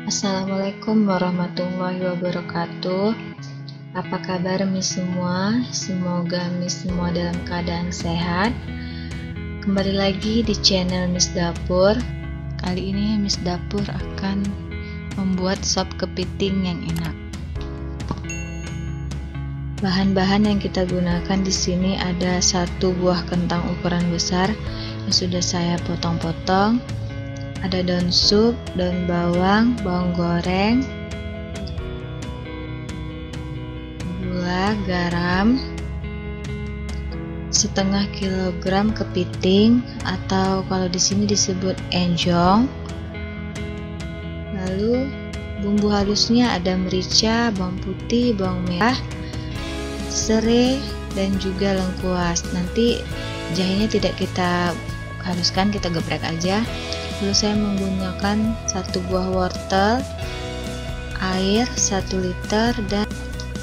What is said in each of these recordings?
Assalamualaikum warahmatullahi wabarakatuh. Apa kabar Miss semua? Semoga Miss semua dalam keadaan sehat. Kembali lagi di channel Miss Dapur. Kali ini Miss Dapur akan membuat sop kepiting yang enak. Bahan-bahan yang kita gunakan di sini ada 1 buah kentang ukuran besar yang sudah saya potong-potong. Ada daun sup, daun bawang, bawang goreng, gula, garam, setengah kilogram kepiting atau kalau di sini disebut enjong. Lalu bumbu halusnya ada merica, bawang putih, bawang merah, serai, dan juga lengkuas. Nanti jahenya tidak kita haluskan, kita geprek aja. Lalu saya menggunakan 1 buah wortel, air 1 liter, dan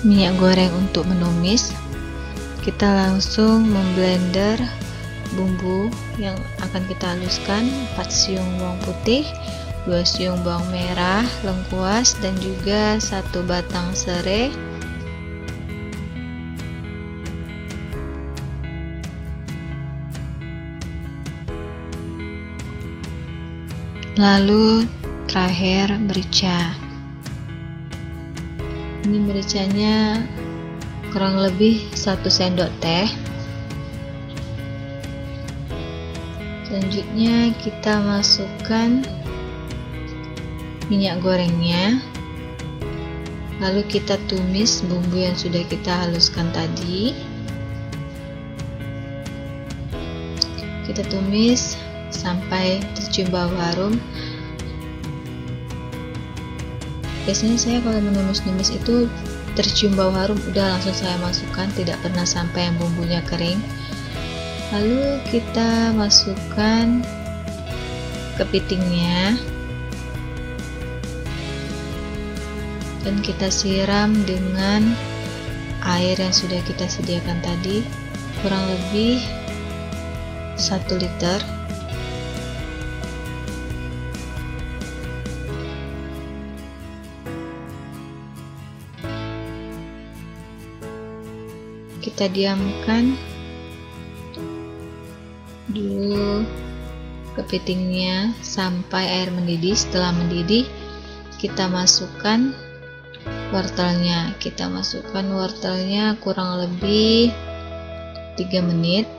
minyak goreng untuk menumis. Kita langsung memblender bumbu yang akan kita haluskan. 4 siung bawang putih, 2 siung bawang merah, lengkuas, dan juga 1 batang serai. Lalu terakhir merica. Ini mericanya kurang lebih 1 sendok teh. Selanjutnya kita masukkan minyak gorengnya. Lalu kita tumis bumbu yang sudah kita haluskan tadi. Kita tumis sampai tercium bau harum. Biasanya saya kalau menumis-numis itu tercium bau harum, udah langsung saya masukkan, tidak pernah sampai yang bumbunya kering. Lalu kita masukkan kepitingnya dan kita siram dengan air yang sudah kita sediakan tadi, kurang lebih 1 liter. Kita diamkan dulu kepitingnya sampai air mendidih. Setelah mendidih, kita masukkan wortelnya. Kita masukkan wortelnya kurang lebih 3 menit.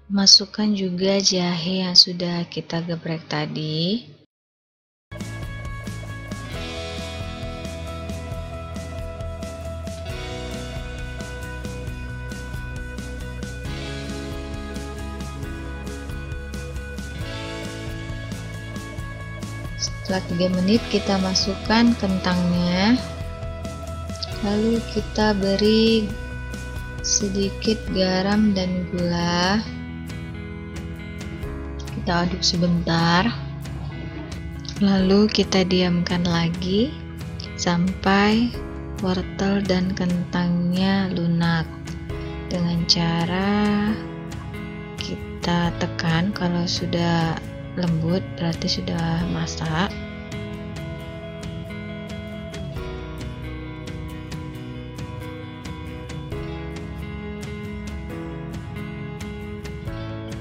Masukkan juga jahe yang sudah kita geprek tadi. Setelah 3 menit kita masukkan kentangnya. Lalu kita beri sedikit garam dan gula. Kita aduk sebentar. Lalu kita diamkan lagi sampai wortel dan kentangnya lunak. Dengan cara kita tekan, kalau sudah lembut berarti sudah masak.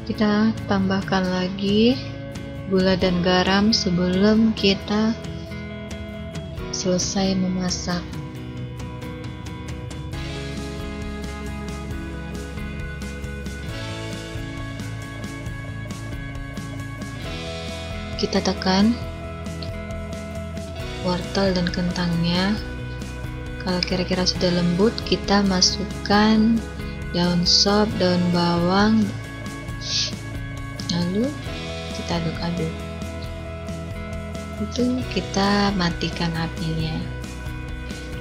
Kita tambahkan lagi gula dan garam sebelum kita selesai memasak. Kita tekan wortel dan kentangnya. Kalau kira-kira sudah lembut, kita masukkan daun sop, daun bawang, lalu kita aduk-aduk. Itu kita matikan apinya.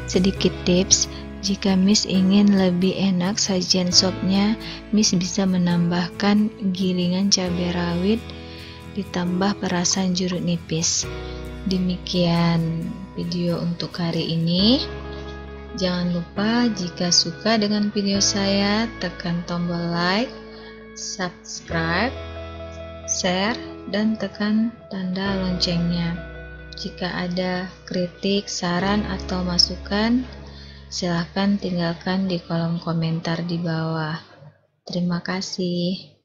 Sedikit tips, jika Miss ingin lebih enak sajian sopnya, Miss bisa menambahkan gilingan cabai rawit ditambah perasan jeruk nipis. Demikian video untuk hari ini. Jangan lupa jika suka dengan video saya, tekan tombol like, subscribe, share, dan tekan tanda loncengnya. Jika ada kritik, saran, atau masukan, silahkan tinggalkan di kolom komentar di bawah. Terima kasih.